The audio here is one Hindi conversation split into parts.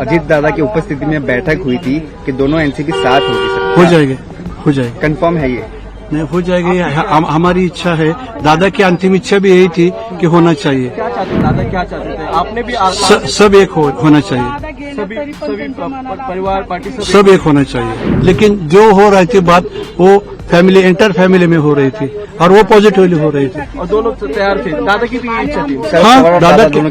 अजीत दादा की उपस्थिति में बैठक हुई थी कि दोनों एनसीपी साथ होगी सर। हो जाएगी, हो जाएगी, कंफर्म है ये? नहीं हो जाएगी। हमारी इच्छा है, दादा की अंतिम इच्छा भी यही थी कि होना चाहिए। क्या चाहते दादा, क्या चाहते थे आपने भी? सब एक होना चाहिए, सभी परिवार पार्टी सब एक होना चाहिए। लेकिन जो हो रही थी बात, वो फैमिली इंटर फैमिली में हो रही थी और वो पॉजिटिवली हो रही थी। और दोनों तैयार थे, दादा की भी यही इच्छा थी। हाँ,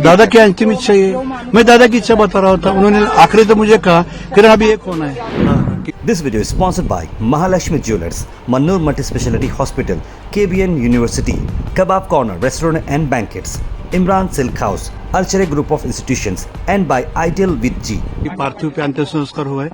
दादा की अंतिम इच्छा ये, मैं दादा की इच्छा बता रहा था। उन्होंने आखिरी तो मुझे कहा कि अभी एक होना है। This video is sponsored by Mahalakshmi Jewelers, Mannur Multi-Speciality Hospital, KBN University, Kebab Corner Restaurant and Banquets, Imran Silk House, Archery Group of Institutions, and by Ideal with G. पार्थिव पे अंतिम संस्कार हुआ है।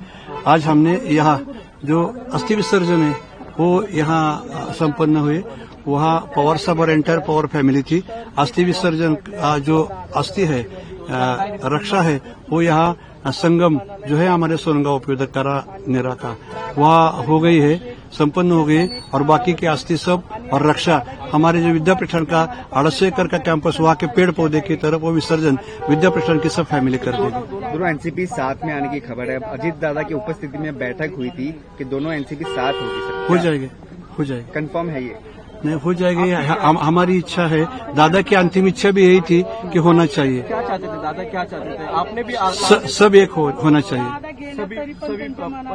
आज हमने यहाँ जो अस्थि विसर्जन है वो यहाँ संपन्न हुए। वहाँ पवार साहब और एंटायर पवार फैमिली थी। अस्थि विसर्जन जो अस्थि है, रक्षा है, वो यहाँ संगम जो है हमारे सोनगांव उपयोदकरा नेरा का, वहाँ हो गई है, संपन्न हो गई। और बाकी के अस्थि सब और रक्षा हमारे जो विद्यापीठन का 250 एकड़ का कैंपस, वहाँ के पेड़ पौधे की तरफ वो विसर्जन विद्यापीठन की सब फैमिली कर देगी। दोनों एनसीपी साथ में आने की खबर है। अजीत दादा की उपस्थिति में बैठक हुई थी कि दोनों एनसीपी साथ होगी सर। हो जाएगी, हो जाएगी, कंफर्म है ये? नहीं हो जाएगी। हमारी इच्छा है, दादा की अंतिम इच्छा भी यही थी कि होना चाहिए। क्या चाहते थे दादा, क्या चाहते थे आपने भी? सब एक होना चाहिए, सभी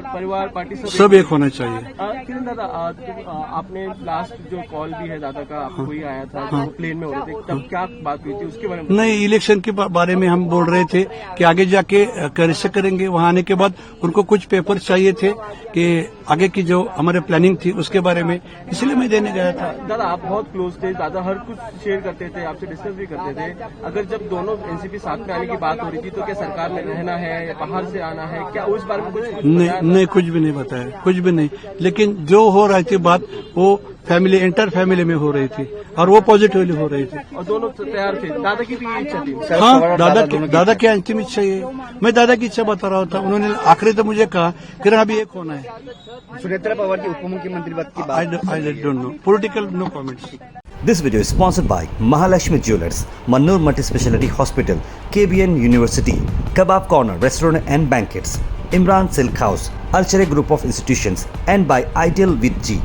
परिवार पार्टी सब एक होना चाहिए। किरण दादा, आपने लास्ट जो कॉल भी है दादा का, आपको ही आया था जो प्लेन में हो रहे थे, तब क्या बात हुई थी उसके बारे में? नहीं, इलेक्शन के बारे में हम बोल रहे थे कि आगे जाके कैसे करेंगे। वहाँ आने के बाद उनको कुछ पेपर चाहिए थे कि आगे की जो हमारे प्लानिंग थी उसके बारे में, इसलिए मैं देने गया था। दादा आप बहुत क्लोज थे, दादा हर कुछ शेयर करते थे, आपसे डिस्कस भी करते थे। अगर जब दोनों एनसीपी साथ में आने की बात हो रही थी तो क्या सरकार में रहना है या बाहर से आना है, क्या उस बारे में कुछ नहीं, कुछ भी नहीं बताया, कुछ भी नहीं। लेकिन जो हो रही थी बात, वो फैमिली इंटर फैमिली में हो रही थी और वो पॉजिटिवली हो रही थी। और दोनों तैयार थे, दादा की भी यही इच्छा थी। हाँ, दादा की अंतिम इच्छा ये, मैं दादा की इच्छा बता रहा था। उन्होंने आखिरी तो मुझे कहा कि अभी एक होना है। सुनेत्रा पवार की उप मुख्यमंत्री पद की बात, I don't know. Political, no comments. This video is sponsored by Mahalakshmi Jewelers, Mannur Multi-Speciality Hospital, KBN University, Kebab Corner Restaurant and Banquets, Imran Silk House, Archery Group of Institutions, and by Ideal with G.